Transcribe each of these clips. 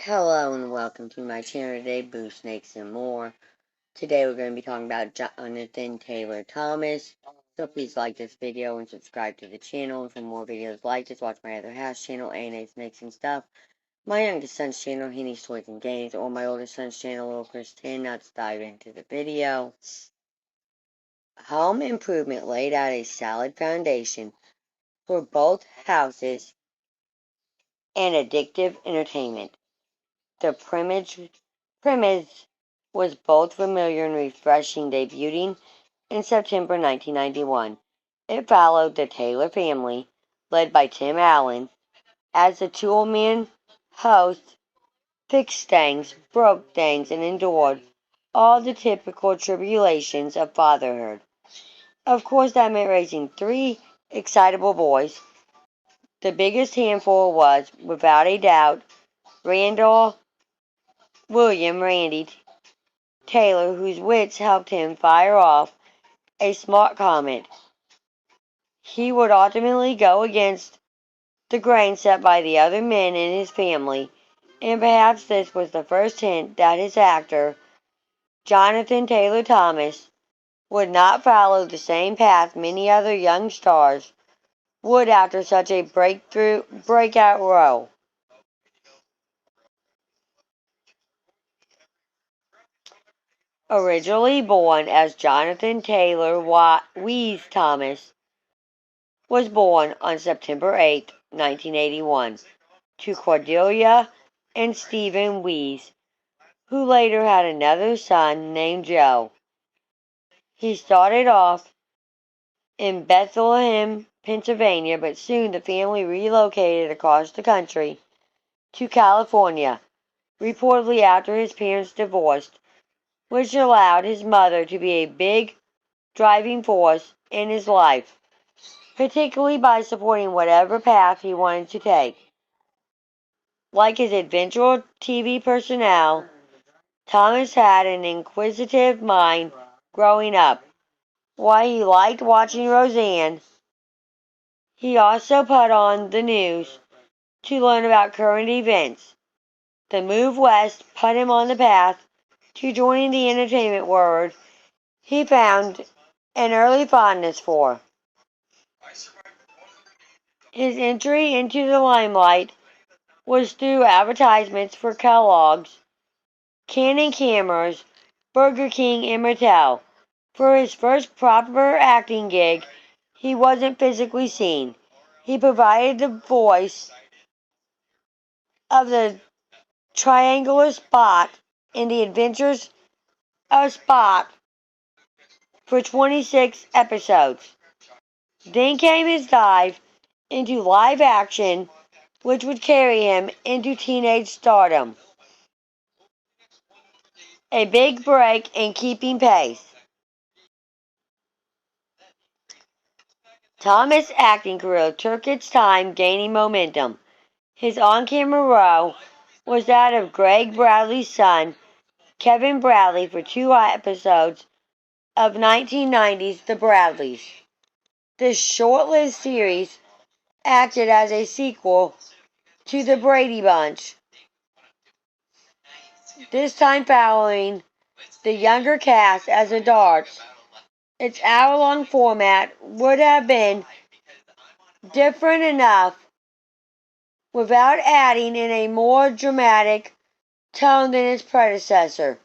Hello and welcome to my channel today, Boo Snakes and More. Today we're going to be talking about Jonathan Taylor Thomas. So please like this video and subscribe to the channel. And for more videos like this, watch my other house channel, A&A Snakes and Stuff. My youngest son's channel, Henny's Toys and Games, or my oldest son's channel, Little Chris 10. Now let's dive into the video. Home Improvement laid out a solid foundation for both houses and addictive entertainment. The premise was both familiar and refreshing, debuting in September 1991. It followed the Taylor family, led by Tim Allen, as the two-man host fixed things, broke things, and endured all the typical tribulations of fatherhood. Of course, that meant raising three excitable boys. The biggest handful was, without a doubt, Randall William Randy Taylor, whose wits helped him fire off a smart comment. He would ultimately go against the grain set by the other men in his family, and perhaps this was the first hint that his actor, Jonathan Taylor Thomas, would not follow the same path many other young stars would after such a breakout role. Originally born as Jonathan Taylor Wees Thomas, was born on September 8, 1981, to Cordelia and Stephen Wees, who later had another son named Joe. He started off in Bethlehem, Pennsylvania, but soon the family relocated across the country to California, reportedly after his parents divorced, which allowed his mother to be a big driving force in his life, particularly by supporting whatever path he wanted to take. Like his adventurous TV personnel, Thomas had an inquisitive mind growing up. While he liked watching Roseanne, he also put on the news to learn about current events. The move west put him on the path to joining the entertainment world he found an early fondness for. His entry into the limelight was through advertisements for Kellogg's, Canon cameras, Burger King, and Mattel. For his first proper acting gig, he wasn't physically seen. He provided the voice of the triangular Spot in the Adventures of Spot for 26 episodes. Then came his dive into live action, which would carry him into teenage stardom. A big break in keeping pace. Thomas' acting career took its time gaining momentum. His on-camera role was that of Greg Bradley's son, Kevin Bradley, for 2 episodes of 1990's The Bradleys. This short-lived series acted as a sequel to The Brady Bunch, this time following the younger cast as adults. Its hour-long format would have been different enough without adding in a more dramatic tone than its predecessor.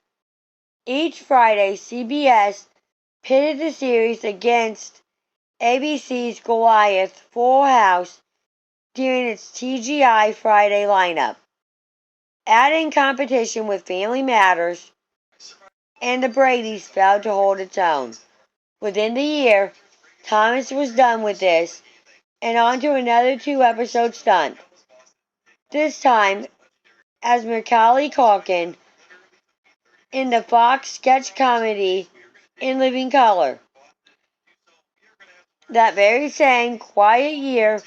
Each Friday, CBS pitted the series against ABC's Goliath Full House during its TGI Friday lineup, adding competition with Family Matters, and the Brady's failed to hold its own. Within the year, Thomas was done with this and on to another 2-episode stunt, this time as Macaulay Culkin in the Fox sketch comedy In Living Color. That very same quiet year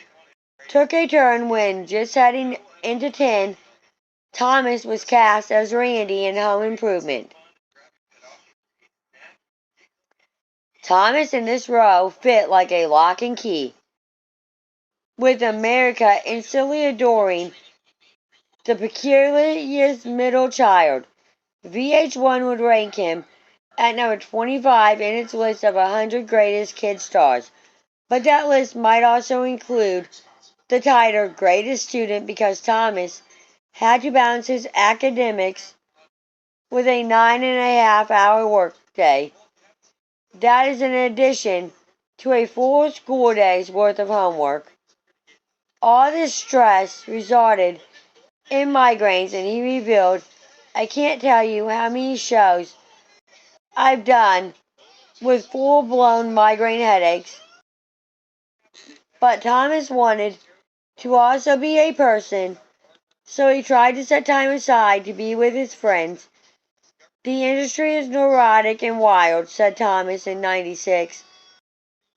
took a turn when, just heading into 10, Thomas was cast as Randy in Home Improvement. Thomas in this role fit like a lock and key, with America instantly adoring the peculiar middle child. VH1 would rank him at number 25 in its list of 100 greatest kid stars. But that list might also include the title Greatest Student because Thomas had to balance his academics with a 9.5-hour workday. That is in addition to a full school day's worth of homework. All this stress resulted in migraines, and he revealed, I can't tell you how many shows I've done with full-blown migraine headaches. But Thomas wanted to also be a person, so he tried to set time aside to be with his friends. The industry is neurotic and wild, said Thomas in '96.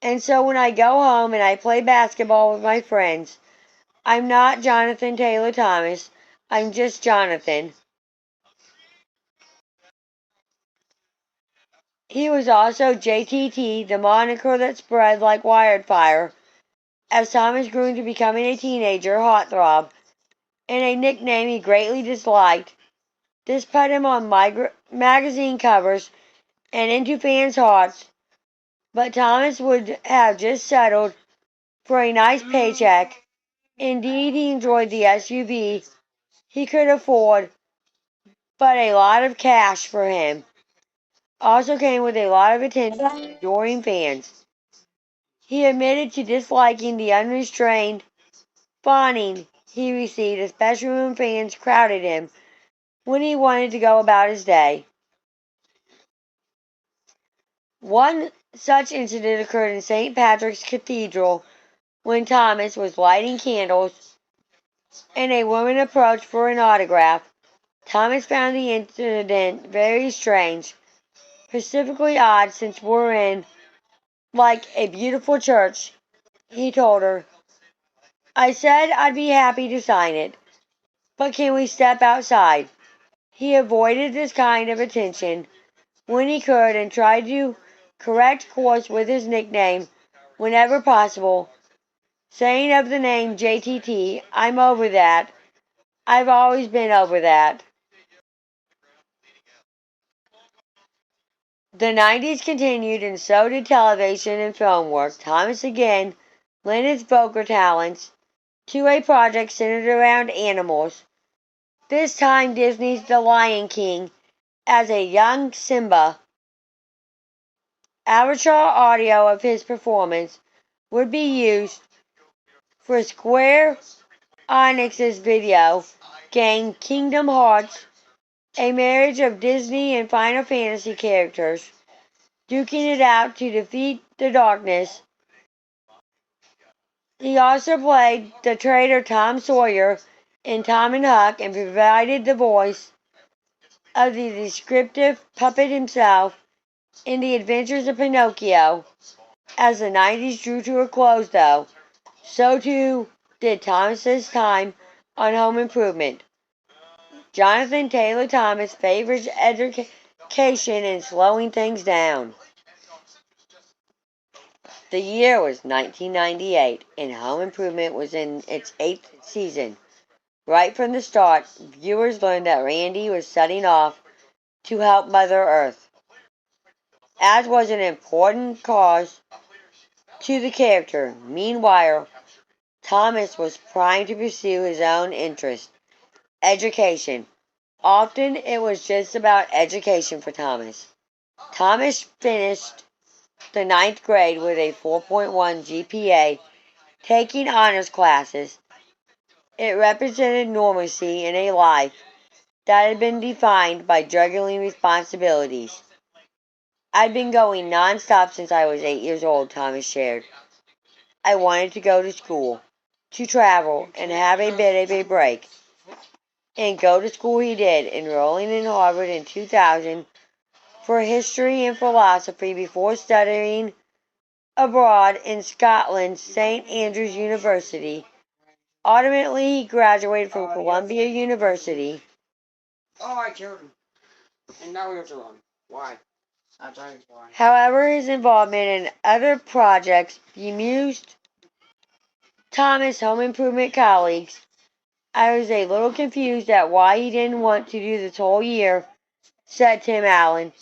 And so when I go home and I play basketball with my friends, I'm not Jonathan Taylor Thomas. I'm just Jonathan. He was also JTT, the moniker that spread like wildfire as Thomas grew into becoming a teenager heartthrob, and a nickname he greatly disliked. This put him on magazine covers and into fans' hearts, but Thomas would have just settled for a nice paycheck. Indeed, he enjoyed the SUV he could afford, but a lot of cash for him also came with a lot of attention from adoring fans. He admitted to disliking the unrestrained fawning he received, especially when fans crowded him when he wanted to go about his day. One such incident occurred in St. Patrick's Cathedral when Thomas was lighting candles and a woman approached for an autograph. Thomas found the incident very strange, specifically odd since we're in, like, a beautiful church. He told her, I said I'd be happy to sign it, but can we step outside? He avoided this kind of attention when he could and tried to correct course with his nickname whenever possible, saying of the name JTT, I'm over that. I've always been over that. The '90s continued, and so did television and film work. Thomas again lent his vocal talents to a project centered around animals, this time Disney's The Lion King, as a young Simba. Avatar audio of his performance would be used for Square Enix's video game Kingdom Hearts, a marriage of Disney and Final Fantasy characters, duking it out to defeat the darkness. He also played the traitor Tom Sawyer in Tom and Huck and provided the voice of the descriptive puppet himself in The Adventures of Pinocchio. As the '90s drew to a close, though, so too did Thomas's time on Home Improvement. Jonathan Taylor Thomas favors education and slowing things down. The year was 1998, and Home Improvement was in its 8th season. Right from the start, viewers learned that Randy was setting off to help Mother Earth, as was an important cause to the character. Meanwhile, Thomas was primed to pursue his own interest, education. Often it was just about education for Thomas. Thomas finished the ninth grade with a 4.1 GPA, taking honors classes. It represented normalcy in a life that had been defined by juggling responsibilities. I'd been going non-stop since I was 8 years old, Thomas shared. I wanted to go to school, to travel, and have a bit of a break. And go to school he did, enrolling in Harvard in 2000 for history and philosophy before studying abroad in Scotland's St. Andrews University. Ultimately, he graduated from Columbia University. Oh, I killed him. And now we have to run. Why? I'll tell you why. However, his involvement in other projects bemused Thomas' Home Improvement colleagues. I was a little confused at why he didn't want to do this whole year, said Tim Allen.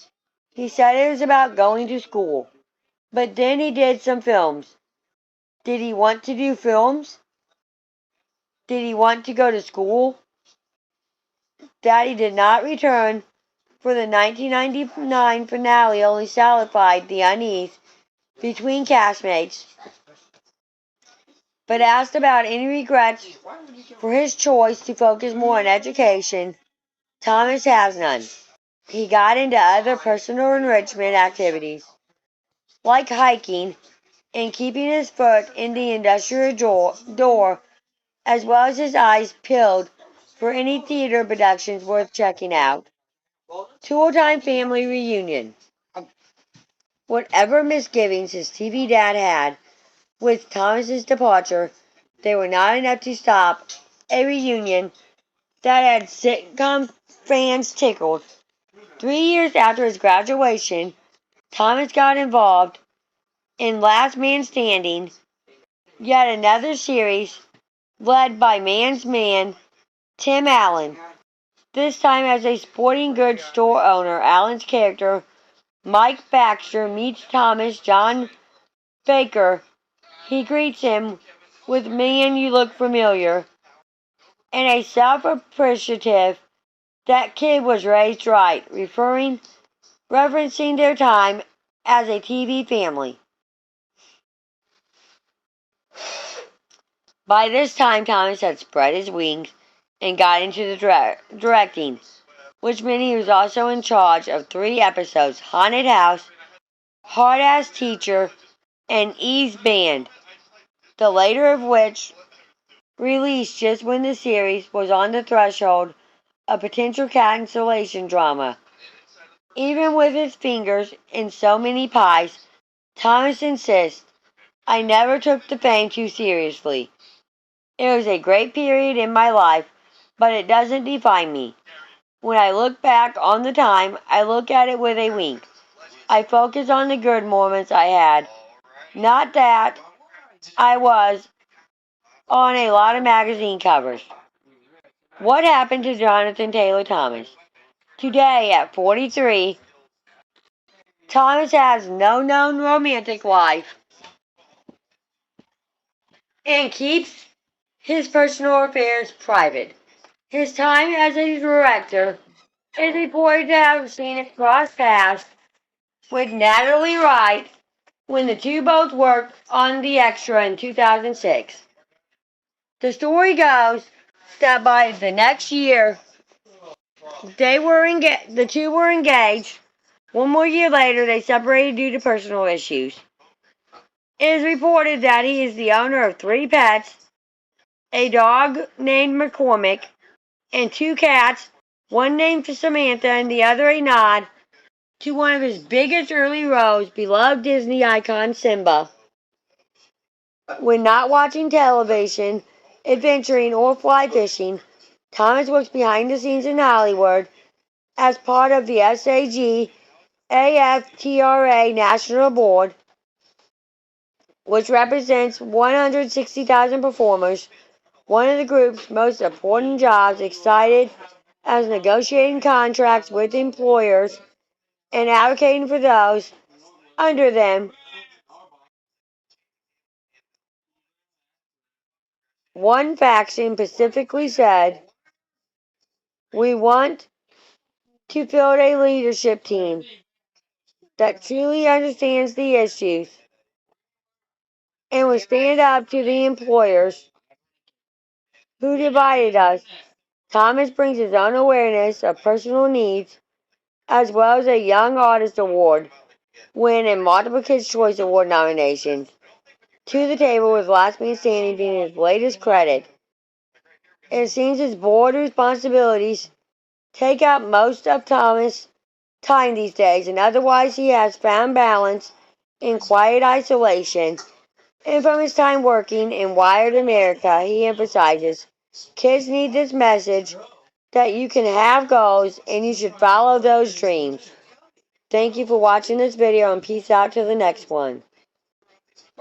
He said it was about going to school. But then he did some films. Did he want to do films? Did he want to go to school? Daddy did not return for the 1999 finale, only solidified the unease between castmates, but asked about any regrets for his choice to focus more on education. Thomas has none. He got into other personal enrichment activities, like hiking and keeping his foot in the industrial door, as well as his eyes peeled for any theater productions worth checking out. Tool-time family reunion. Whatever misgivings his TV dad had with Thomas's departure, they were not enough to stop a reunion that had sitcom fans tickled. 3 years after his graduation, Thomas got involved in Last Man Standing, yet another series led by man's man, Tim Allen. This time as a sporting goods store owner, Allen's character, Mike Baxter, meets Thomas John Baker. He greets him with, "Man, you look familiar," and a self-appreciative, "That kid was raised right," referencing their time as a TV family. By this time, Thomas had spread his wings and got into the directing, which meant he was also in charge of 3 episodes: Haunted House, Hard Ass Teacher, and Eve's Band, the later of which released just when the series was on the threshold of potential cancellation drama. Even with his fingers in so many pies, Thomas insists, "I never took the fame too seriously. It was a great period in my life, but it doesn't define me. When I look back on the time, I look at it with a wink. I focus on the good moments I had, not that I was on a lot of magazine covers." What happened to Jonathan Taylor Thomas? Today, at 43, Thomas has no known romantic life and keeps his personal affairs private. His time as a director is reported to have seen it cross paths with Natalie Wright when the two both worked on The Extra in 2006. The story goes that by the next year, the two were engaged. One more year later, they separated due to personal issues. It is reported that he is the owner of 3 pets, a dog named McCormick, and 2 cats, one named Samantha and the other a nod to one of his biggest early roles, beloved Disney icon Simba. When not watching television, adventuring, or fly fishing, Thomas works behind the scenes in Hollywood as part of the SAG-AFTRA National Board, which represents 160,000 performers. One of the group's most important jobs, excited as negotiating contracts with employers and advocating for those under them. One faction specifically said, "We want to field a leadership team that truly understands the issues and will stand up to the employers who divided us." Thomas brings his own awareness of personal needs, as well as a Young Artist Award win and multiple Kids' Choice Award nominations, to the table, with Last Man Standing being his latest credit. It seems his board responsibilities take up most of Thomas' time these days, and otherwise he has found balance in quiet isolation. And from his time working in Wired America, he emphasizes, "Kids need this message that you can have goals and you should follow those dreams." Thank you for watching this video, and peace out till the next one.